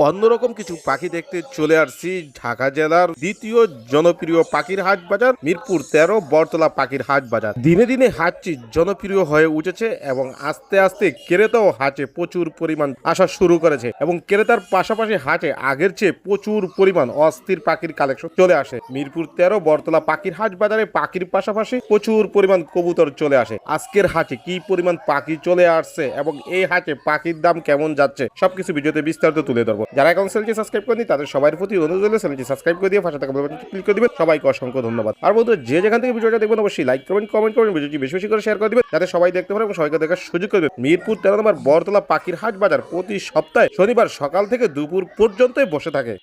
অন্যরকম কিছু পাখি দেখতে চলে আসছি ঢাকা জেলার দ্বিতীয় জনপ্রিয় পাখির হাট বাজার মিরপুর ১৩ বটতলা পাখির হাট বাজার। দিনে দিনে হাটটি জনপ্রিয় হয়ে উঠেছে এবং আস্তে আস্তে ক্রেতাও হাটে প্রচুর পরিমাণ আসা শুরু করেছে এবং ক্রেতার পাশাপাশি হাটে আগের চেয়ে প্রচুর পরিমাণ অস্থির পাখির কালেকশন চলে আসে। মিরপুর ১৩ বটতলা পাখির হাট বাজারে পাখির পাশাপাশি প্রচুর পরিমাণ কবুতর চলে আসে। আজকের হাটে কি পরিমাণ পাখি চলে আসছে এবং এই হাটে পাখির দাম কেমন যাচ্ছে সবকিছু ভিডিওতে বিস্তারিত তুলে ধরবো। যারা এখন চ্যানেলটি সাবস্ক্রাইব করেনি তাদের সবার প্রতি অনুরোধ হলো চ্যানেলটি সাবস্ক্রাইব করে দিয়ে পাশে থাকা বেল বাটনটি ক্লিক করে দিবেন। সবাইকে অসংখ্য ধন্যবাদ। আর বন্ধুরা যে যেখান থেকে ভিডিওটা দেখবেন অবশ্যই লাইক কমেন্ট করবেন, ভিডিওটি বেশি বেশি করে শেয়ার করে দিবেন যাতে সবাই দেখতে পারে এবং সবাইকে দেখার সুযোগ করে দেবেন। মিরপুর ১৩ নম্বর বটতলা পাখির হাট বাজার প্রতি সপ্তাহে শনিবার সকাল থেকে দুপুর পর্যন্তই বসে থাকে।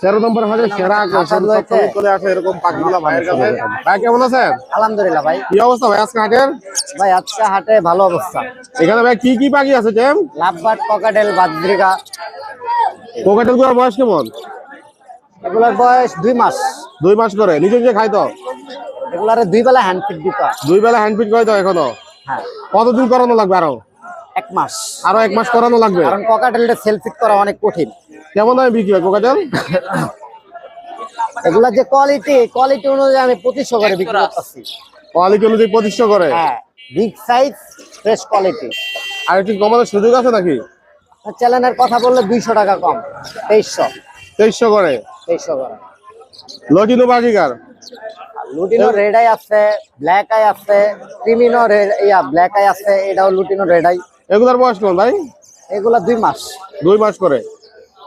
১৩ নম্বর হাটে সেরা আকর্ষণ চলে আসে এরকম পাখিগুলো ভাইয়ের কাছে। ভাই কেমন আছেন? আলহামদুলিল্লাহ ভাই। কি অবস্থা ভাই আজকে হাটের? ভাই আজকে হাটে ভালো অবস্থা। এখানে ভাই কি কি পাখি আছে টেম? Lovebird, cockatiel, বাজরিকা। কোকাটেল গুলোর বয়স কেমন? এগুলোর বয়স ২ মাস। ২ মাস করে নিজে নিজে খাই তো? এগুলারে ২ বেলা হ্যান্ড ফিড দিতে হয়। ২ বেলা হ্যান্ড ফিড করে তো এখনো? হ্যাঁ। কতদিন করানো লাগবে আরো? ১ মাস। আরো ১ মাস করানো লাগবে? কারণ ককাটেলটা সেল ফিড করা অনেক কঠিন। কেমন দামে বিক্রি হয় কোকাটেল? এগুলা যে কোয়ালিটি অনুযায়ী আমি ২৫০০ করে বিক্রি করতেছি। কোয়ালিটি অনুযায়ী ২৫০০ করে? হ্যাঁ, বিগ সাইজ, ফ্রেশ কোয়ালিটি। আর একটু কমানোর সুযোগ আছে নাকি? চ্যানেলের কথা বললে ২০০ টাকা কম, ২৩০০। ২৩০০ করে? ২৩০০ করে। লটিনো পাখিকার? লুটিনো রেড আই আছে, ব্ল্যাক আই আছে, ক্রিমিনো রেড ব্ল্যাক আই আছে, এটাও লুটিনো রেড আই। এগুলার বয়স কেমন ভাই? এগুলা ২ মাস। ২ মাস করে?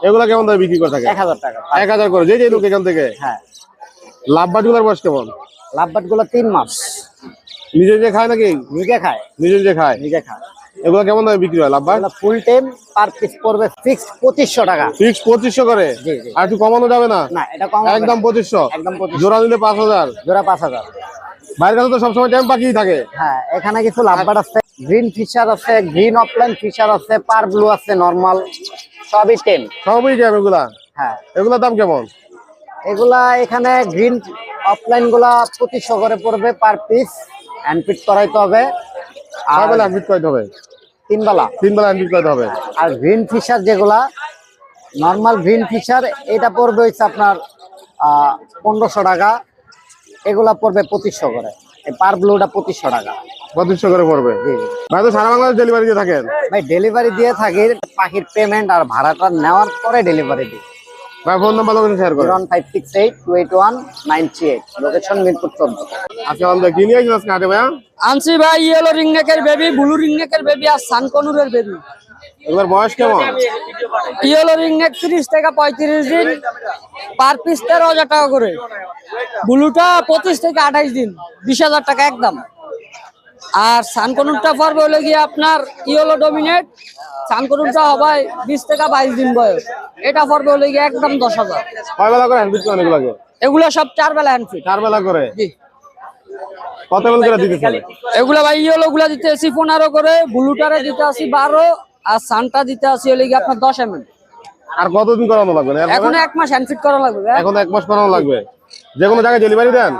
এগুলা কেমন দামে বিক্রি করে থাকে? ১০০০ টাকা। ১০০০ করে যে লোক এখান থেকে? হ্যাঁ। লাভবার্ড গুলার বয়স কেমন? লাভবার্ড গুলো ৩ মাস। নিজে নিজে খায় নাকি? নিজে খায়। নিজে নিজে খায়? নিজে খায়। এগুলা কেমন দামে বিক্রি হয় lovebird? Full time per piece পড়বে ফিক্সড ২৫০০ টাকা। ফিক্স ২৫০০ করে? জি জি। আর একটু কমানো যাবে না? না, এটা কম একদম ২৫০০? একদম ২৫০০। জোড়া নিলে ৫০০০? জোড়া ৫০০০। বাইরের কাছে তো সবসময় টাইম পাখিই থাকে। হ্যাঁ, এখানে কিছু লাভবার্ড আছে, গ্রিন ফিশার আছে, গ্রিন অফলাইন ফিশার আছে, পার ব্লু আছে, নরমাল, সবই টেম। সবই টাইম এগুলা? হ্যাঁ। এগুলার দাম কেমন? এগুলা এখানে গ্রিন অফলাইন গুলা ২৫০০ করে পড়বে পার পিস। হ্যান্ড ফিট করাইতে হবে। আর বেলা হ্যান্ড ফিট করতে হবে? ৩ বেলা। ৩ বেলা হ্যান্ড ফিট করতে হবে। আর গ্রিন ফিশার যেগুলা নরমাল গ্রিন ফিশার, এটা পড়বে হচ্ছে আপনার ১৫০০ টাকা। এগুলা পড়বে ২৫০০ করে। এই পার ব্লুটা ২৫০০ টাকা। ২৫০০ করে পড়বে? জি। ভাই তো সারা বাংলাদেশ ডেলিভারি দিয়ে থাকেন? ভাই ডেলিভারি দিয়ে থাকি, পাখির পেমেন্ট আর ভাড়াটা নেওয়ার পরে ডেলিভারি দিই। ভাই ফোন নাম্বার লোকেশন শেয়ার করেন। 01568281938, লোকেশন মিরপুর ১৪। আচ্ছা আমাদের কি নিয়ে আসছেন আজকে হাটে ভাইয়া? আনছি ভাই ইয়েলো রিংনেকের বেবি, ব্লু রিংনেকের বেবি আর সানকনুরের বেবি। এগুলোর বয়স কেমন? ইয়েলো রিংনেক ৩০ থেকে ৩৫ দিন, পার পিস ১৩,০০০ টাকা করে। ব্লুটা ২৫ থেকে ২৮ দিন, ২০,০০০ টাকা একদম। আর সানকনুরটা পড়বে হলে গিয়ে আপনার ইয়েলো ডমিনেট, সানকনুরটা হবে ২০ থেকে ২২ দিন বয়স। এটা পড়বে হলে গিয়ে একদম ১০,০০০। কয় বেলা করে হ্যান্ড ফিট করেন এগুলোকে? এগুলো সব ৪ বেলা হ্যান্ড ফিট। ৪ বেলা করে? জি। কত বেলা করে দিতেছেন? এগুলা ভাই ইয়েলো গুলা দিতে আসি ১৫ করে, ব্লুটারে দিতে আসি ১২, আর সানটা দিতে আসি হলে গিয়ে আপনার ১০ mm। আর কতদিন করানো লাগবে? এখন ১ মাস হ্যান্ড ফিট করা লাগবে। এখন ১ মাস করানো লাগবে? যে কোনো জায়গায় ডেলিভারি দেন?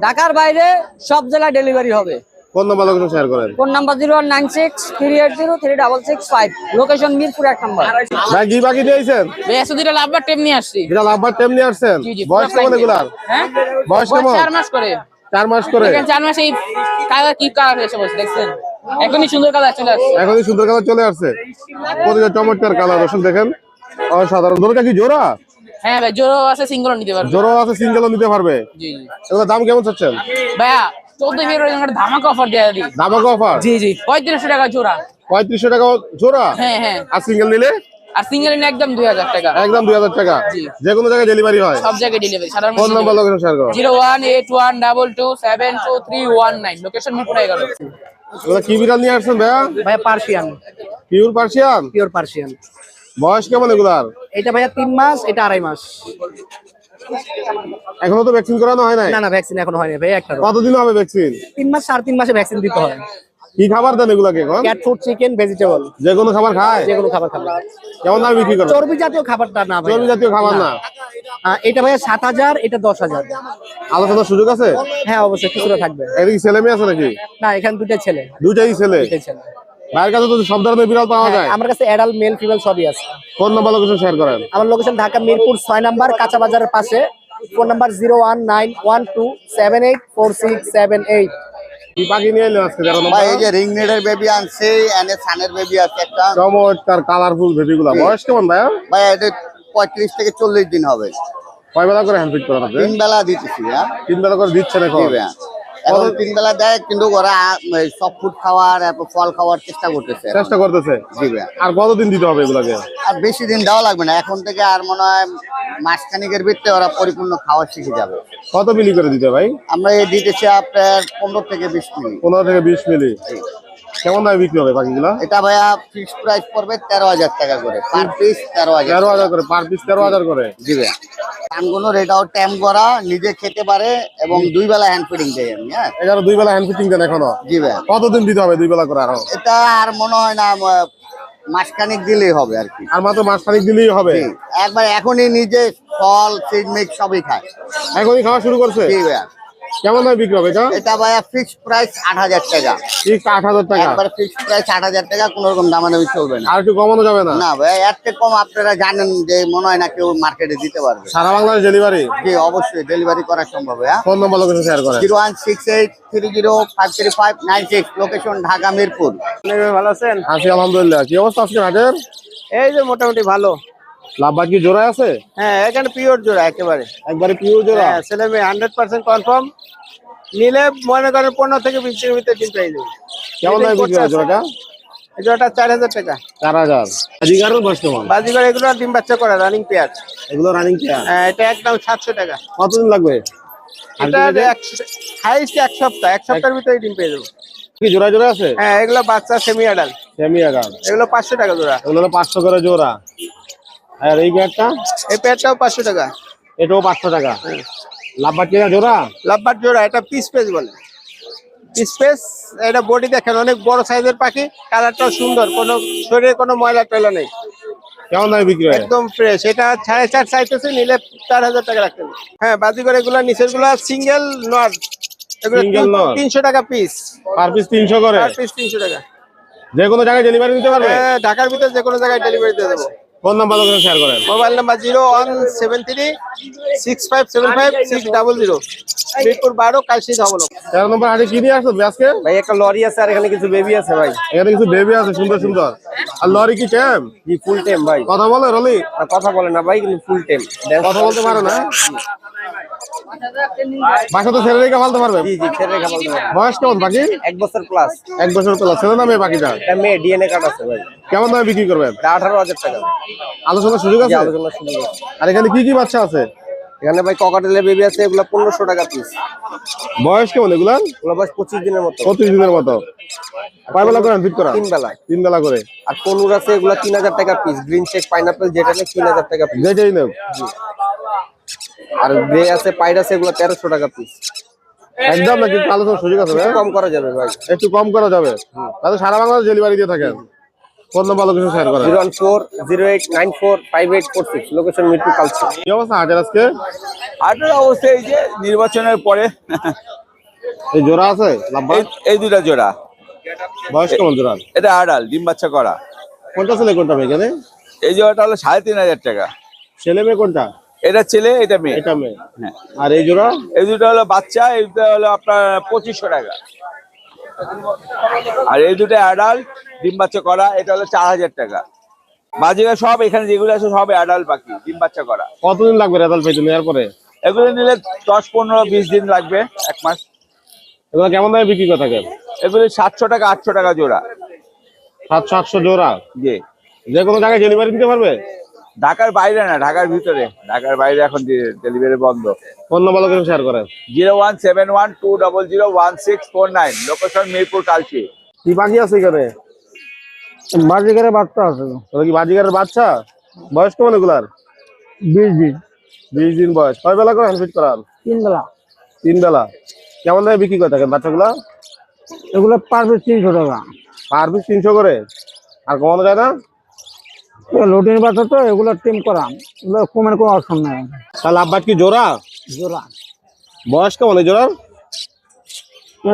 ঢাকার বাইরে সব জেলায় ডেলিভারি হবে। ফোন নাম্বার লোকেশন শেয়ার করেন। ফোন নাম্বার 01963803655, লোকেশন মিরপুর ১ নম্বর। ভাই কি বাকি দিয়েছেন? বেশ দুইটা লাভবার টেম নিয়ে আসছি। এটা লাভবার টেম নিয়ে আসছেন? বয়স কেমন এগুলার? হ্যাঁ, বয়স কেমন? ৪ মাস করে। ৪ মাস করে? দেখেন 4 মাসে এই কালার কি কালার এসে বসে দেখছেন, একদমই সুন্দর কালার চলে আসছে। এখনই সুন্দর কালার চলে আসছে। প্রতিটা চমৎকার কালার দর্শক দেখেন, অসাধারণ। দুটোটা কি জোড়া? হ্যাঁ ভাই, জোড়া আছে, সিঙ্গেলও নিতে পারবে। জোড়া আছে, সিঙ্গেলও নিতে পারবে? জি জি। এগুলোর দাম কেমন চাচ্ছেন ভাইয়া 14 ফেব্রুয়ারি একটা ধামাকা অফার দেয়া দিই। ধামাকা অফার? জি জি, ৩৫০০ টাকা জোড়া। ৩৫০০ টাকা জোড়া? হ্যাঁ হ্যাঁ। আর সিঙ্গেল নিলে? আর সিঙ্গেল নিলে একদম ২০০০ টাকা। একদম ২০০০ টাকা? জি। যে কোনো জায়গায় ডেলিভারি হয়? সব জায়গায় ডেলিভারি। সাধারণ ফোন নাম্বার লোকেশন শেয়ার করুন। 01812272319, লোকেশন মিরপুর ১১। এগুলো কি বিড়াল নিয়ে আসছেন ভাইয়া? ভাইয়া Persian. Pure Persian? Pure Persian. বয়স কেমন এগুলার? এটা ভাইয়া ৩ মাস, এটা ২.৫ মাস। এখনো তো ভ্যাকসিন করানো হয় নাই? না না, ভ্যাকসিন এখনো হয়নি ভাইয়া। একটা কতদিন হবে ভ্যাকসিন? ৩ মাস, ৩.৫ মাসে ভ্যাকসিন দিতে হয়। কি খাবার দেন এগুলাকে এখন? ক্যাট ফুড, চিকেন, ভেজিটেবল, যে কোনো খাবার খায়? যে কোনো খাবার খাবে। কেমন দামে বিক্রি করেন? চর্বি জাতীয় খাবারটা না ভাই। চর্বি জাতীয় খাবার না? এটা ভাইয়া ৭,০০০, এটা ১০,০০০। আলোচনার সুযোগ আছে? হ্যাঁ অবশ্যই কিছুটা থাকবে। এদিকে ছেলে মেয়ে আছে নাকি? না, এখানে দুটো ছেলে। দুইটাই ছেলে? দুটো ছেলে। ভাইয়ের কাছে তো সব ধরনের বিড়াল পাওয়া যায়। আমার কাছে অ্যাডাল্ট মেল ফিমেল সবই আছে। ফোন নাম্বার লোকেশন শেয়ার করেন। আমার লোকেশন ঢাকা মিরপুর 6 নাম্বার কাঁচা বাজারের পাশে। Phone number 01912784678। কি পাখি নিয়ে এলেন আজকে 13 ভাই নম্বর? এই যে রিং নেটের বেবি আনছে, এনে সানের বেবি আছে একটা। চমৎকার কালারফুল বেবিগুলা। বয়স কেমন ভাইয়া? ভাই এটা 35 থেকে 40 দিন হবে। কয় বেলা করে হ্যান্ড ফিট করেন আপনি? 3 বেলা দিতেছি। হ্যাঁ 3 বেলা করে দিচ্ছেন এখন? জি ভাই। এখন 3 বেলা দেয়, কিন্তু ওরা সব ফুড খাওয়ার এরপর ফল খাওয়ার চেষ্টা করতেছে। চেষ্টা করতেছে। জি ভাই। আর কতদিন দিতে হবে এগুলাকে? আর বেশি দিন দেওয়া লাগবে না, এখন থেকে আর মনে হয় মাসখানিকের ভিতরে ওরা পরিপূর্ণ খাওয়া শিখে যাবে। কত মিলি করে দিতে ভাই? আমরা এই দিতেছি আপনার 15 থেকে 20 মিনিট। 15 থেকে 20 মিলি। কেমন দামে বিক্রি হবে পাখিগুলা? এটা ভাইয়া ফিক্স প্রাইস পড়বে 13,000 টাকা করে পার পিস। 13,000 13,000 করে পার পিস, 13,000 করে। জি ভাইয়া। কানগুলোর এটাও ট্যাম করা, নিজে খেতে পারে এবং 2 বেলা হ্যান্ড ফিডিং দেয় আমি। হ্যাঁ এখানে 2 বেলা হ্যান্ড ফিটিং দেন এখনো? জি ভাইয়া। কতদিন দিতে হবে 2 বেলা করে আরো? এটা আর মনে হয় না মাসখানিক দিলেই হবে আর কি। আর মাত্র মাস খানিক দিলেই হবে? জি, একবার এখনই নিজে ফল সিড মিক্স সবই খায়। এখনই খাওয়া শুরু করছে? জি ভাইয়া। কেমন দামে বিক্রি হবে এটা? এটা ভাইয়া ফিক্স প্রাইস 8,000 টাকা। ঠিক 8,000 টাকা। একবার ফিক্স প্রাইস 8,000 টাকা, কোনো রকম দামাদামি চলবে না। আর একটু কমানো যাবে না? না ভাইয়া, এর থেকে কম আপনারা জানেন যে মনে হয় না কেউ মার্কেটে দিতে পারবে। সারা বাংলাদেশ ডেলিভারি? জি অবশ্যই ডেলিভারি করা সম্ভব ভাইয়া। ফোন নাম্বার লোকেশন শেয়ার করেন। 01683053596, লোকেশন ঢাকা মিরপুর। ভালো আছেন? আছি আলহামদুলিল্লাহ। কি অবস্থা আজকে হাটের? এই যে মোটামুটি ভালো। লাভবাদ কি জোড়া আছে? হ্যাঁ এখানে পিওর জোড়া একেবারে। একবারে পিওর জোড়া? হ্যাঁ ছেলে মেয়ে 100% কনফার্ম। নিলে মনে করেন 15 থেকে 20 এর ভিতরে ডিম পেয়ে যাবে। কেমন দামে বিক্রি হয় জোড়াটা? এই জোড়াটা 4,000 টাকা। 4,000। বাজিগারের বয়স কেমন? বাজিগর এগুলো ডিম বাচ্চা করা রানিং পেয়ার। এগুলো রানিং পেয়ার? হ্যাঁ এটা একদম 700 টাকা। কতদিন লাগবে? এটা হাইস্ট 1 সপ্তাহ, 1 সপ্তাহের ভিতরে ডিম পেয়ে যাবে। কি জোড়া জোড়া আছে? হ্যাঁ এগুলো বাচ্চা সেমি অ্যাডাল্ট। Semi agar? এগুলো 500 টাকা জোড়া। এগুলো হলো 500 করে জোড়া। আর এই পেয়ারটা? এই পেয়ারটাও 500 টাকা। এটাও 500 টাকা। লাভবাদ কি জোড়া? লাভবার জোড়া, এটা পিস পেস বলে। পিস পেস, এটা বডি দেখেন অনেক বড় সাইজের পাখি, কালারটাও সুন্দর, কোনো শরীরে কোনো ময়লা টয়লা নেই, কেমন দামে বিক্রি হয়? একদম ফ্রেশ। এটা 4,500 চাইতেছে, নিলে 4,000 টাকা রাখতে হবে। হ্যাঁ বাজিগর এগুলো নিচের গুলা সিঙ্গেল নট, এগুলো Single নর? 300 টাকা পিস। পার পিস 300 করে? পার পিস 300 টাকা। যে কোনো জায়গায় ডেলিভারি নিতে পারবে? হ্যাঁ ঢাকার ভিতরে যে কোনো জায়গায় ডেলিভারি দিয়ে দেবো। ফোন নাম্বার লোকেশন শেয়ার করেন। মোবাইল নাম্বার 01736575600, মিরপুর 12, কালশি ধবল। 13 নম্বর হাটে কি নিয়ে আসছো আজকে? ভাই একটা লরি আছে আর এখানে কিছু বেবি আছে ভাই। এখানে কিছু বেবি আছে সুন্দর সুন্দর। আর লরি কি টেম? জি ফুল টেম ভাই। কথা বলে রলি? কথা বলে না ভাই, কিন্তু ফুল টেম। কথা বলতে পারে না? বাসা তো ছেলে রেখে ফালতে পারবে? জি জি ছেড়ে রেখা বলতে পারে। বয়স কেমন পাখি? 1 বছর প্লাস। 1 বছর তো ছেলে না মেয়ে পাখিটা? এটা মেয়ে, ডিএনএ কার্ড আছে ভাই। কেমন দামে বিক্রি করবেন? এটা 18,000 টাকা। আলোচনার সুযোগ জি আছে? আলোচনা শুরু করছি। আর এখানে কি কি বাচ্চা আছে? এখানে ভাই ককাটেলের বেবি আছে, এগুলো 1500 টাকা পিস। বয়স কেমন এগুলা? এগুলো বয়স 25 দিনের মতো। 25 দিনের মতো। কয় বেলা করেন ফিট করা? 3 বেলা। 3 বেলা করে। আর কনুর আছে, এগুলো 3,000 টাকা পিস। গ্রিন শেক পাইনাপল যেটা নেই 3,000 টাকা পিস। যেটাই নেব। আর গ্রে আছে, পাইড আছে, এগুলো 1,300 টাকা পিস। একদম নাকি আলোচনার সুযোগ আছে? কম করা যাবে ভাই। একটু কম করা যাবে? তাহলে সারা বাংলাদেশ ডেলিভারি দিয়ে থাকেন। ফোন নাম্বার লোকেশন শেয়ার করেন। 01408945846, লোকেশন মিরপুর কালচি। কি অবস্থা হাটের আজকে? হাটের অবস্থা এই যে নির্বাচনের পরে এই জোড়া আছে লাভবাদ? এই দুটা জোড়া। বয়স কেমন জোড়ার? এটা আড়াল ডিম বাচ্চা করা। কোনটা ছেলে কোনটা মেয়ে এখানে? এই জোড়াটা হলো 3,500 টাকা। ছেলে মেয়ে কোনটা? এটা ছেলে, এটা মেয়ে। এটা মেয়ে। হ্যাঁ। আর এই জোড়া? এই দুটো হলো বাচ্চা, এই দুটো হলো আপনার 2,500 টাকা। আর এই দুটো অ্যাডাল্ট ডিম বাচ্চা করা, এটা হলো 4,000 টাকা। বাজিকা সব এখানে যেগুলো আছে সব অ্যাডাল্ট পাখি, ডিম বাচ্চা করা। কতদিন লাগবে রেজাল্ট পেতে নেওয়ার পরে? এগুলো নিলে 10, 15, 20 দিন লাগবে, 1 মাস। এগুলো কেমন দামে বিক্রি করে থাকেন? এগুলো 700 টাকা, 800 টাকা জোড়া। 700-800 জোড়া? জি। যে কোনো জায়গায় ডেলিভারি দিতে পারবে? ঢাকার বাইরে না, ঢাকার ভিতরে। ঢাকার বাইরে এখন ডেলিভারি বন্ধ। ফোন নাম্বার লোকেশন শেয়ার করেন। 01712001649, লোকেশন মিরপুর কালচি। কি পাখি আছে এখানে? বাজিগরের বাচ্চা আছে ওটা কি বাজিগারের বাচ্চা? বয়স কেমন এগুলার? 20 দিন। 20 দিন বয়স। কয় বেলা করে হ্যান্ড ফিট করান? 3 বেলা। 3 বেলা। কেমন দামে বিক্রি করে থাকেন বাচ্চাগুলা? এগুলো পার পিস 300 টাকা। পার পিস 300 করে? আর কমানো যায় না? লোডিং বাচ্চা তো, এগুলো টিম করা, এগুলো কমের কোনো অপশন নাই। তাহলে আব্বাট কি জোড়া? জোড়া। বয়স কেমন এই জোড়ার?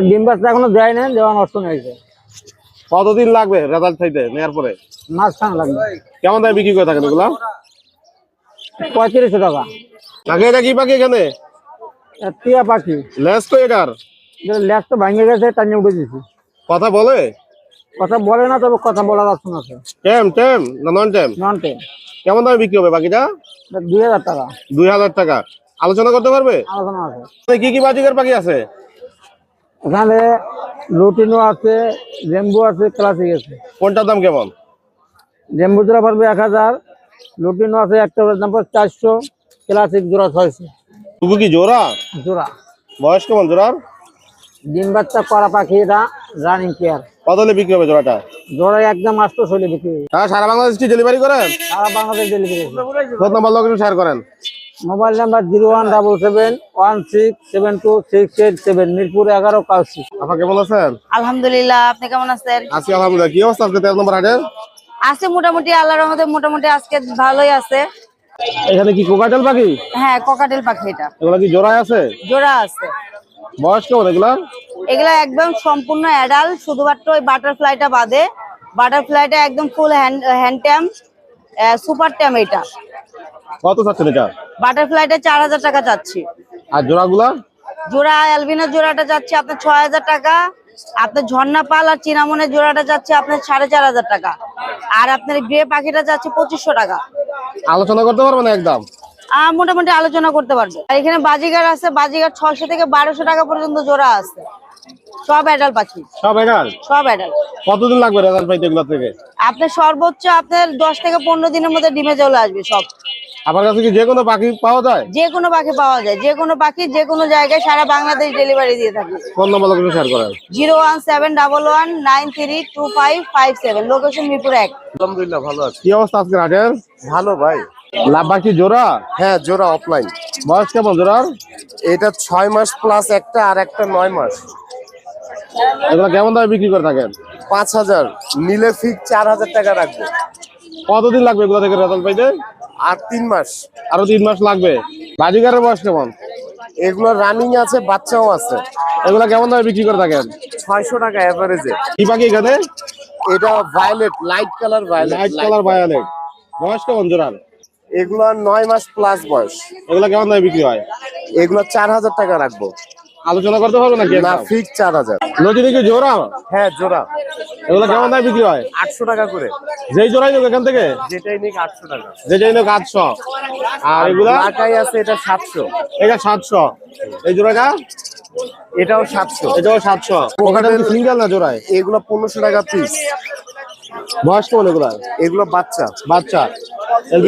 ডিম বাচ্চা এখনো দেয় না, দেওয়ার অপশন হয়েছে। কতদিন লাগবে রেজাল্ট চাইতে নেওয়ার পরে? মাঝখান লাগবে কেমন দামে বিক্রি করে থাকেন এগুলা? 3500 টাকা। পাখি এটা কি পাখি এখানে? টিয়া পাখি, লেস তো এটার লেজ তো ভেঙে গেছে, টানিয়ে উঠে দিয়েছি। কথা বলে? কথা বলে না, তবে কথা বলার অপশন আছে। টেম টেম না নন টেম? নন টেন। কেমন দামে বিক্রি হবে পাখিটা? 2000 টাকা 2000 টাকা। আলোচনা করতে পারবে? আলোচনা আছে। কি কি বাজিকার পাখি আছে? এখানে রুটিনও আছে, রেম্বো আছে, ক্লাসিক আছে। কোনটার দাম কেমন? রেম্বো জোড়া পড়বে 1000, রুটিনও আছে, একটা দাম পড়বে 400, ক্লাসিক জোড়া 600। টুকু কি জোড়া? জোড়া। বয়স কেমন জোড়ার? ডিম বাচ্চা করা পাখি, এটা রানিং কেয়ার। কত হলে বিক্রি হবে জোড়াটা? জোড়া একদম 800 বিক্রি। হ্যাঁ, সারা বাংলাদেশ কি ডেলিভারি করেন? সারা Bangladesh delivery. Phone number location share করেন। মোবাইল নাম্বার 01771626887, মিরপুর 11 কাউসি। আপা কেমন আছেন? আলহামদুলিল্লাহ, আপনি কেমন আছেন? আছি আলহামদুলিল্লাহ। কি অবস্থা আজকে 13 নম্বর হাটের? আছে মোটামুটি, আল্লাহর রহমতে মোটামুটি আজকে ভালোই আছে। এখানে কি কোকাটেল পাখি? হ্যাঁ, ককাটেল পাখি, এটা এগুলা কি জোড়ায় আছে? জোড়া আছে। বয়স কেমন এগুলা? এগুলা একদম সম্পূর্ণ অ্যাডাল্ট, শুধুমাত্র ওই বাটারফ্লাইটা বাদে। বাটারফ্লাইটা একদম ফুল হ্যান্ড ট্যাম, সুপার ট্যাম। এটা কত চাচ্ছেন এটা? বাটারফ্লাইটা 4000 টাকা চাচ্ছি। আর জোড়াগুলা? জোড়া অ্যালবিনো জোড়াটা যাচ্ছে আপনার 6000 টাকা। আপনার ঝর্ণা পাল আর চিনামনের জোড়াটা যাচ্ছে আপনার 4500 টাকা। আর আপনার গ্রে পাখিটা যাচ্ছে 2500 টাকা। আলোচনা করতে পারবেন একদম? মোটামুটি আলোচনা করতে পারবে। আর এখানে বাজিগার আছে, বাজিগার 600 থেকে 1200 টাকা পর্যন্ত জোড়া আছে। সব অ্যাডাল্ট পাখি, সব এগার? সব অ্যাডাল্ট। কতদিন লাগবে রেজাল্ট পাইতে এগুলা থেকে? আপনার সর্বোচ্চ আপনার 10 থেকে 15 দিনের মধ্যে ডিমে চলে আসবে সব। আপনার কাছে কি যে কোনো পাখি পাওয়া যায়? যে কোনো পাখি পাওয়া যায়, যে কোনো পাখি যে কোনো জায়গায় সারা বাংলাদেশ ডেলিভারি দিয়ে থাকি। ফোন নাম্বার লোকেশন শেয়ার করেন। 01711932557, লোকেশন মিরপুর 1। আলহামদুলিল্লাহ ভালো আছি। কি অবস্থা আজকে হাটের? ভালো ভাই। লাভবা কি জোড়া? হ্যাঁ, জোড়া অফলাইন। বয়স কেমন জোড়ার? এটা 6 মাস প্লাস একটা, আর একটা 9 মাস। এগুলা কেমন দামে বিক্রি করে থাকেন? 5000 নিলে ফিক 4000 টাকা রাখবো। কতদিন লাগবে এগুলা থেকে রেজাল্ট পাইতে? আর 3 মাস। আরো 3 মাস লাগবে। বাজিগারের বয়স কেমন? এগুলো রানিং আছে, বাচ্চাও আছে। এগুলা কেমন দামে বিক্রি করে থাকেন? 600 টাকা এভারেজে। কি পাখি এখানে? এটা violet, light colour violet. Light colour violet. বয়স কেমন জোড়ার? এগুলো 9 মাস প্লাস বয়স। এগুলা কেমন দামে বিক্রি হয়? এগুলো 4000 টাকা রাখবো। আলোচনা করতে পারবো নাকি? না, ফিক 4000। লটিনি কি জোড়া? হ্যাঁ, জোড়া। এগুলা কেমন দামে বিক্রি হয়? 800 টাকা করে। যেই জোড়াই নোক এখান থেকে? যেটাই নিক 800 টাকা। যেটাই নোক 800। আর এগুলা? ঢাকাই আছে, এটা 700। এটা 700। এই জোড়াটা? এটাও 700। এটাও 700। ওখানে সিঙ্গেল না জোড়ায়? এগুলো 1500 টাকা পিস। বয়স কেমন এগুলা? এগুলো বাচ্চা। বাচ্চা।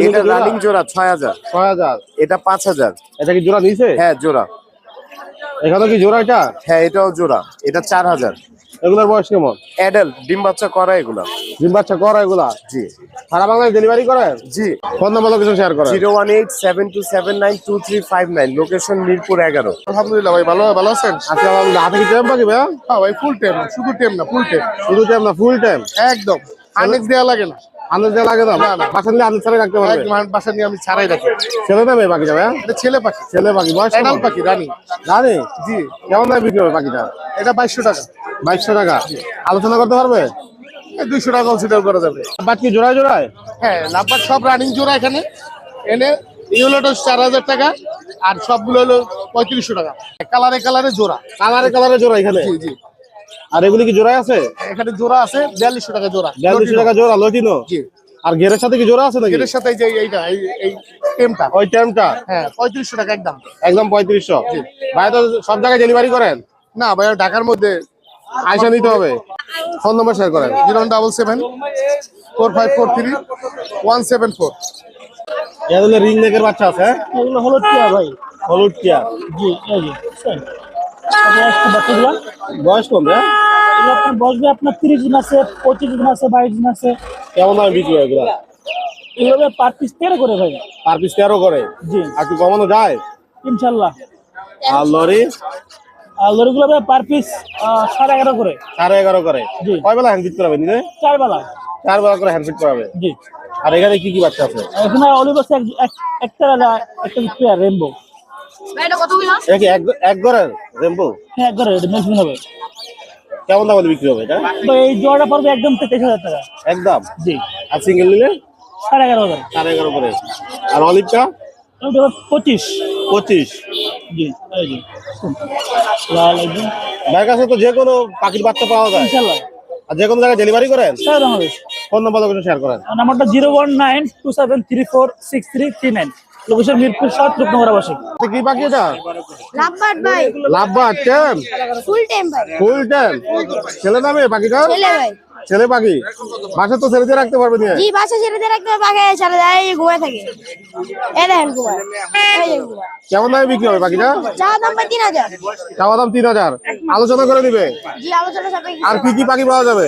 এটা রানিং জোড়া 6000। 6000। এটা 5000। এটা কি জোড়া নিছে? হ্যাঁ, জোড়া। এখানে কি জোড়া এটা? হ্যাঁ, এটাও জোড়া। এটা 4000। এগুলার বয়স কেমন? অ্যাডাল্ট, ডিম বাচ্চা করা এগুলা। ডিম বাচ্চা করা এগুলা? জি। সারা বাংলায় ডেলিভারি করেন? জি। ফোন নাম্বার লোকেশন শেয়ার করেন। 01872792359, লোকেশন মিরপুর 11। আলহামদুলিল্লাহ ভাই, ভালো ভালো আছেন? আচ্ছা, আলহামদুলিল্লাহ। হাতে কি টেম পাখি ভাইয়া? হ্যাঁ ভাই, ফুল টাইম, শুধু টাইম না, ফুল টাইম। শুধু টেম না, ফুল টাইম? একদম আনেক্স দেওয়া লাগে না। আন্দাজ দেওয়া লাগে না? বাসা নিলে আন্দাজ ছাড়াই রাখতে পারবে? একদম বাসা নিয়ে আমি ছাড়াই রাখি। ছেলে না মেয়ে পাখিটা ভাইয়া? এটা ছেলে পাখি। ছেলে পাখি। বয়স কেমন? অ্যাডাল্ট পাখি, রানি। জানি? জি। কেমন দামে বিক্রি হবে পাখিটা? এটা 2200 টাকা। 2200 টাকা। আলোচনা করতে পারবে? 200 টাকা কনসিডার করা যাবে। বাট কি জোড়ায় জোড়ায়? হ্যাঁ, লাভবার সব রানিং জোড়া এখানে এনে। ইউলোটা 4000 টাকা, আর সবগুলো হলো 3500 টাকা। কালারে কালারে জোড়া। কালারে কালারে জোড়া এখানে? জি জি। আর এগুলি কি জোড়ায় আছে? এখানে জোড়া আছে 4200 টাকা জোড়া। 4200 টাকা জোড়া লটিনো? জি। আর ঘেরের সাথে কি জোড়া আছে নাকি? এর সাথে এই যে এইটা এই টেমটা, ওই টেমটা? হ্যাঁ, 3500 টাকা একদম। একদম 3500। ভাই তো সব জায়গায় ডেলিভারি করেন? না ভাই, ঢাকার মধ্যে আইসা নিতে হবে। ফোন নম্বর শেয়ার করেন। 0774543 174। এগুলো রিং নেকের বাচ্চা আছে? হ্যাঁ, এগুলো হলুদ টিয়া ভাই। হলুদ টিয়া? জি, এই যে বাচ্চাগুলো। বয়স কম? হ্যাঁ, আপনার বসবে আপনার 30 দিন আছে, 25 দিন আছে, 22 দিন আছে। কেমন দামে বিক্রি হয় এগুলো? এগুলো পার পিস 13 করে ভাই। পার পিস 13 করে? জি। আর কি কমানো যায় ইনশাল্লাহ। আর লরি? আর লরিগুলো ভাই পার পিস 11.5 করে। 11.5 করে? জি। কয় বেলা হ্যান্ড ফিট করাবে নিজে? 4 বেলা। 4 বেলা করে হ্যান্ড ফিট করাবে? জি। আর এখানে কি কি বাচ্চা আছে? এখানে অলিভ আছে একটা পেয়ার রেইনবো। এটা কি এক ঘরের রেম্বো? হ্যাঁ, এক ঘরে এটা মেশিন হবে। কেমন দাম হলে বিক্রি হবে এটা? এই জোড়াটা পড়বে একদম 23,000 টাকা। একদম। জি। আর সিঙ্গেল নিলে 11,500। 11.5 করে। আর অলিভটা 25। 25। জি এই জি লাল একদম ভাইয়ের কাছে তো যে কোনো পাখির বাচ্চা পাওয়া যায় ইনশাআল্লাহ। আর যে কোনো জায়গায় ডেলিভারি করেন? স্যার আমাদের ফোন নাম্বার লোকেশন শেয়ার করেন। নাম্বারটা 01927346339, লোকেশন মিরপুর 7 রূপনগর আবাসিক। কি পাখি এটা? লাভবার্ড ভাই, লাভবার্ড টেম, ফুল টাইম ভাই। ফুল টেম। ছেলে নামে পাখিটা? ছেলে ভাই। ছেলে পাখি। বাসা তো ছেড়ে দিয়ে রাখতে পারবে নিয়ে? জি, বাসা ছেড়ে দিয়ে রাখতে পাখি ছেড়ে দেয়, এই ঘুমায় থাকে। এই দেখেন ঘুমায়, এই যে ঘুমায়। কেমন দামে বিক্রি হবে পাখিটা? চা দাম ভাই 3000। চাওয়া দাম 3000। আলোচনা করে দিবে? জি, আলোচনা সাপেক্ষে। আর কি কি পাখি পাওয়া যাবে?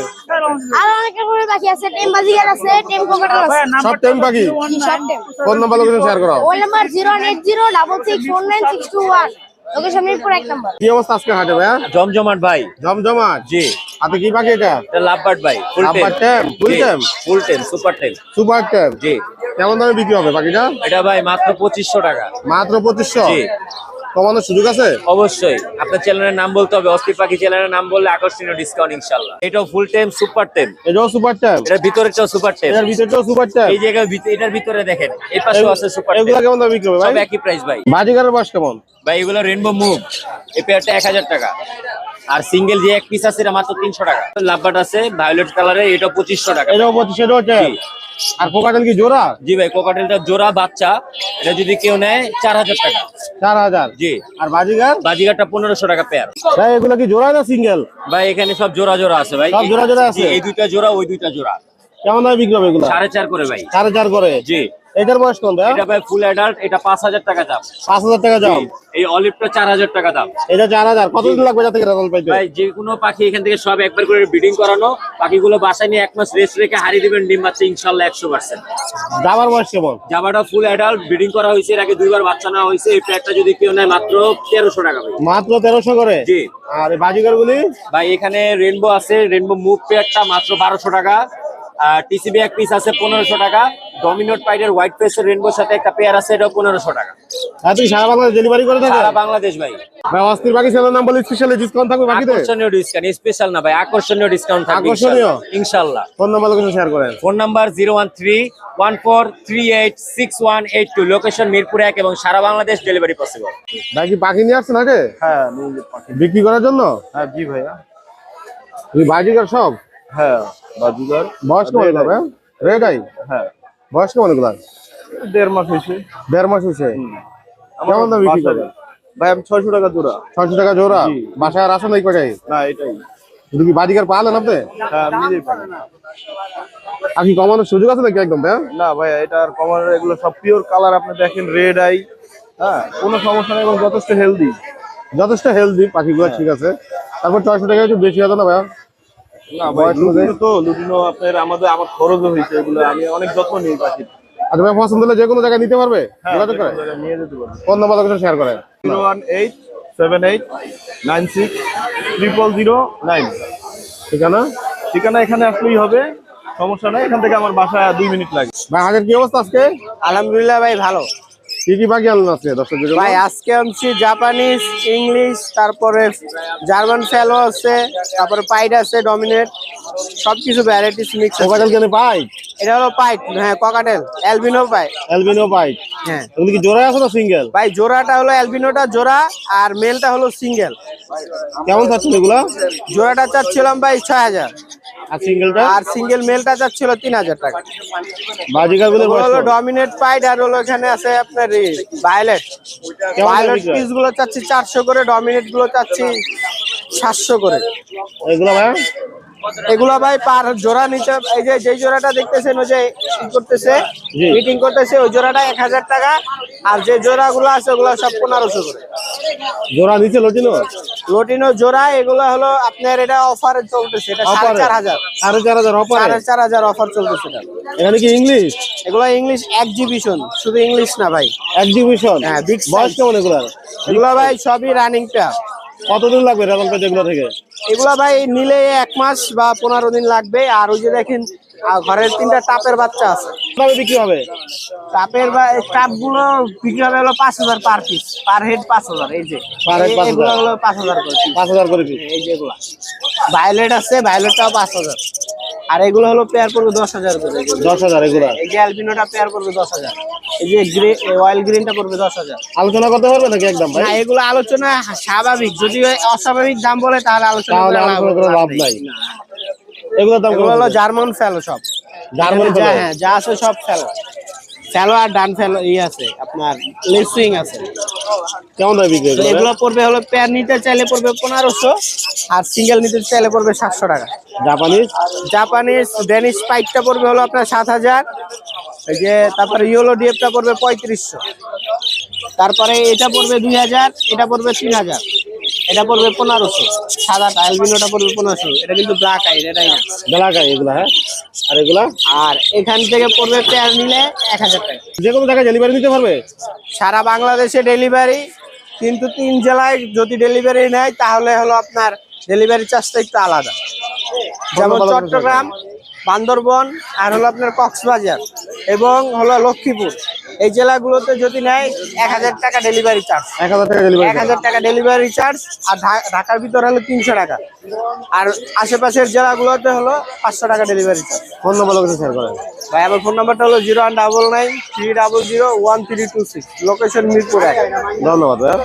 আর অনেক রকমের পাখি আছে, টেম বাজিগার আছে, টেম কোকাটাল আছে। সব টেম পাখি। জি, সব টেম। ফোন নাম্বার লোকেশন শেয়ার করো। ওই নাম্বার 08066496621, লোকেশন মিরপুর 1 নাম্বার। কি অবস্থা আজকে হাটে ভাইয়া? জমজমাট ভাই। জমজমাট। জি। হাতে কি পাখি এটা? এটা লাভবার্ড ভাই, ফুল লাভবার্ড টেম, ফুল টেম, ফুল টেম, সুপার টেম। সুপার টেম। জি। কেমন দামে বিক্রি হবে পাখিটা? এটা ভাই মাত্র 2500 টাকা। মাত্র 2500। জি। কমানোর সুযোগ আছে? অবশ্যই, আপনার চ্যানেলের নাম বলতে হবে, অস্থির পাখি চ্যানেলের নাম বললে আকর্ষণীয় ডিসকাউন্ট ইনশাআল্লাহ। এটাও ফুল টাইম সুপার টাইম। এটাও সুপার টেম। এটার ভিতরেটাও সুপার টাইম। এটার ভিতরটাও সুপার টেম। এই জায়গায় এটার ভিতরে দেখেন, এই পাশেও আছে সুপার টাইম। এগুলা কেমন দামে বিক্রি হবে ভাই? সব একই প্রাইস ভাই। বাজিগারের বয়স কেমন? ভাই এগুলো রেনবো মুভ, এই পেয়ারটা 1000 টাকা। আর সিঙ্গেল যে এক পিস আছে এটা মাত্র 300 টাকা। লাভবার্ড আছে ভায়োলেট কালারের, এটা 2500 টাকা। এটাও 2500, এটাও টেম। আর কোকাটেল কি জোড়া? জি ভাই, কোকাটেলটা জোড়া বাচ্চা, এটা যদি কেউ নেয় 4000 টাকা। 4000। জি। আর বাজিগার? বাজিগারটা 1500 টাকা পেয়ার। ভাই এগুলা কি জোড়া না সিঙ্গেল? ভাই এখানে সব জোড়া জোড়া আছে ভাই। সব জোড়া জোড়া আছে? জি, এই দুইটা জোড়া, ওই দুইটা জোড়া। কেমন দামে বিক্রি হবে এগুলা? 4.5 করে ভাই। 4.5 করে। জি। এটার বয়স কোন ভাই? এটা ভাই ফুল অ্যাডাল্ট, এটা 5000 টাকা দাম। 5000 টাকা দাম। এই অলিভটা 4000 টাকা দাম। এটা 4000। কতদিন লাগবে যাতে রেজাল্ট পাইতে? ভাই যে কোনো পাখি এখান থেকে সব একবার করে ব্রিডিং করানো, পাখিগুলো বাসায় নিয়ে 1 মাস রেস্ট রেখে হারিয়ে দিবেন, ডিম বাচ্চা ইনশাআল্লাহ 100%। যাবার বয়স কেমন? জাবাটা ফুল অ্যাডাল্ট, ব্রিডিং করা হয়েছে, এর আগে 2 বার বাচ্চা নেওয়া হয়েছে। এই প্যাকটা যদি কেউ নেয় মাত্র 1300 টাকা ভাই। মাত্র 1300 করে? জি। আর এই বাজিগার গুলি? ভাই এখানে রেনবো আছে, রেনবো মুভ পেয়ারটা মাত্র 1200 টাকা। আর টিসিবি এক পিস আছে 1500 টাকা। ডমিনোট পাইডের হোয়াইট ফেসের রেনবোর সাথে একটা পেয়ার আছে, এটাও 1500 টাকা। আর তুই সারা বাংলাদেশ ডেলিভারি করে থাকেন? সারা বাংলাদেশ ভাই। ভাই অস্থির পাখি চ্যানেলের নাম বলে স্পেশালি ডিসকাউন্ট থাকবে বাকিতে? আকর্ষণীয় ডিসকাউন্ট, স্পেশাল না ভাই, আকর্ষণীয় ডিসকাউন্ট থাকবে আকর্ষণীয়? ইনশাআল্লাহ। ফোন নাম্বার লোকেশন শেয়ার করেন। ফোন নাম্বার 01314386182, লোকেশন মিরপুর 1 এবং সারা বাংলাদেশ ডেলিভারি পসিবল। ভাই কি পাখি নিয়ে আসছেন আগে? হ্যাঁ বিক্রি করার জন্য? হ্যাঁ জি ভাইয়া। তুমি বাজিগার সব? হ্যাঁ বাজিগার। বয়স কেমন হবে? Red eye? হ্যাঁ বয়স কেমন এগুলা? 1.5 মাস হয়েছে। 1.5 মাস হয়েছে। কেমন দাম বিক্রি করবে? ভাই আমি 600 টাকা জোড়া। 600 টাকা জোড়া? জি। বাসায় আর আসেন এই কটাই? না এটাই। শুধু কি বাজিগার পালেন আপনি? হ্যাঁ আমি নিজেই পাই। আর কি কমানোর সুযোগ আছে নাকি একদম ভাই? না ভাইয়া, এটা আর কমার, এগুলো সব পিওর কালার, আপনি দেখেন রেড আই। হ্যাঁ কোনো সমস্যা নেই এবং যথেষ্ট হেলদি। যথেষ্ট হেলদি পাখিগুলো, ঠিক আছে। তারপর 600 টাকা একটু বেশি হতো না ভাই? না ভাই লুটিনো তো, লুটিনো আপনার আমার খরচও হয়েছে, এগুলো আমি অনেক যত্ন নিই পাখি। আচ্ছা ভাই, পছন্দ হলে যে কোনো জায়গায় নিতে পারবে? যোগাযোগ করে নিয়ে যেতে পারবো। ফোন নাম্বার লোকেশন শেয়ার করেন। 01878960009। ঠিকানা? ঠিকানা এখানে আসলেই হবে, সমস্যা নাই। এখান থেকে আমার বাসা 2 মিনিট লাগে। ভাই হাটের কি অবস্থা আজকে? আলহামদুলিল্লাহ ভাই ভালো। কি কি পাখি আনলেন আজকে দর্শকদের জন্য? ভাই আজকে আনছি জাপানিজ, ইংলিশ, তারপরে জার্মান ফেলো আছে, তারপরে পাইড আছে, ডমিনেট, সবকিছু ভ্যারাইটিস মিক্স আছে। কোকাটেল কেন পাই? এটা হলো পাইড, হ্যাঁ ককাটেল, অ্যালবিনো পাই। অ্যালবিনো পাই? হ্যাঁ এগুলি কি জোড়া আছে না সিঙ্গেল? ভাই জোড়াটা হলো অ্যালবিনোটা জোড়া, আর মেলটা হলো সিঙ্গেল। কেমন চাচ্ছেন এগুলা? জোড়াটা চাচ্ছিলাম ভাই 6000, আর সিঙ্গেলটা? আর সিঙ্গেল মেলটা চাচ্ছিল 3000 টাকা। বাজিকার গুলো ওগুলো হলো ডমিনেট পাইড, আর হলো এখানে আছে আপনার ভায়োলেট। ভায়োলেট পিস গুলো চাচ্ছি 400 করে, ডমিনেট গুলো চাচ্ছি 700 করে। এগুলা ভাই? এগুলা ভাই পার জোড়া নিচে, এই যে যেই জোড়াটা দেখতেছেন ওই যে ই করতেছে, জি। মিটিং করতেছে, ওই জোড়াটা 1000 টাকা। আর যে জোড়াগুলো আছে ওগুলো সব 1500 করে। জোড়া নিচে লটিনো? লোটিনো জোড়া এগুলো হলো আপনার, এটা অফারে চলতেছে, এটা 4500। 4500 অফার? 4500 অফার চলতেছে এটা। এখানে কি ইংলিশ? এগুলো ইংলিশ এক্সিবিশন, শুধু ইংলিশ না ভাই, এক্সিবিশন? হ্যাঁ বিগ বয়স কেমন এগুলার? এগুলো ভাই সবই রানিং টা। কতদিন লাগবে রেজাল্ট পেতে এগুলো থেকে? এগুলা ভাই নিলে 1 মাস বা 15 দিন লাগবে। আর ওই যে দেখেন আর ঘরের 3টা টাপের বাচ্চা আছে। কিভাবে বিক্রি হবে? টাপ গুলো বিক্রি হবে হলো 5000 পার পিস, পার হেড 5000। এই যে Per head 5000 এগুলো হলো 5000 করে piece। 5000 করে পিস। এই যে এগুলা ভায়োলেট আছে, ভায়োলেটটাও 5000। আর এগুলো হলো পেয়ার করবে 10000 করে। 10000 এগুলা। এই যে অ্যালবিনোটা পেয়ার করবে 10000। এই যে অয়েল গ্রিনটা করবে 10000। আলোচনা করতে পারবে নাকি একদম ভাই? না, এগুলো আলোচনা স্বাভাবিক, যদি অস্বাভাবিক দাম বলে তাহলে আলোচনা তাহলে করে আলোচনা করে লাভ নাই। না। এগুলোর দাম এগুলো কত? হলো জার্মান ফেলো সব। জার্মান এখানে ফেলো? হ্যাঁ, যা আছে সব ফেলো। ফেলো আর ডান ফেলো আছে, আপনার লেগ সুইং আছে। কেমন দাম বিক্রি এগুলো? এগুলো পড়বে হলো পেয়ার নিতে চাইলে পড়বে 1500, আর সিঙ্গেল নিতে চাইলে পড়বে 700 টাকা। জাপানিজ? জাপানিজ ডেনিশ পাইকটা পড়বে হলো আপনার 7000। এই যে তারপরে ইয়েলো ডিএফটা পড়বে 3500। তারপরে এটা পড়বে 2000, এটা পড়বে 3000, এটা পড়বে 1500। সাদাটা অ্যালবিনোটা পড়বে 1500। এটা কিন্তু ব্ল্যাক আই, এটাই না। বেলাকাই এগুলা, হ্যাঁ। আর এগুলা আর এখান থেকে পড়বে পেয়ার নিলে 1000 টাকা। যে কোনো জায়গায় ডেলিভারি দিতে পারবে? সারা বাংলাদেশে ডেলিভারি, কিন্তু 3 জেলায় যদি ডেলিভারি নেয় তাহলে হলো আপনার ডেলিভারি চার্জটা একটু আলাদা। যেমন চট্টগ্রাম, বান্দরবন, আর হলো আপনার কক্সবাজার এবং হলো লক্ষ্মীপুর, এই জেলাগুলোতে যদি নেয় 1000 টাকা ডেলিভারি চার্জ। 1000 টাকা ডেলিভারি। 1000 টাকা ডেলিভারি চার্জ। আর ঢাকার ভিতরে হলো 300 টাকা। আর আশেপাশের জেলাগুলোতে হলো 500 টাকা delivery charge. Phone number location share করেন ভাই, আমার ফোন নাম্বারটা হলো 01993001326, লোকেশন মিরপুর 1। ধন্যবাদ ভাই।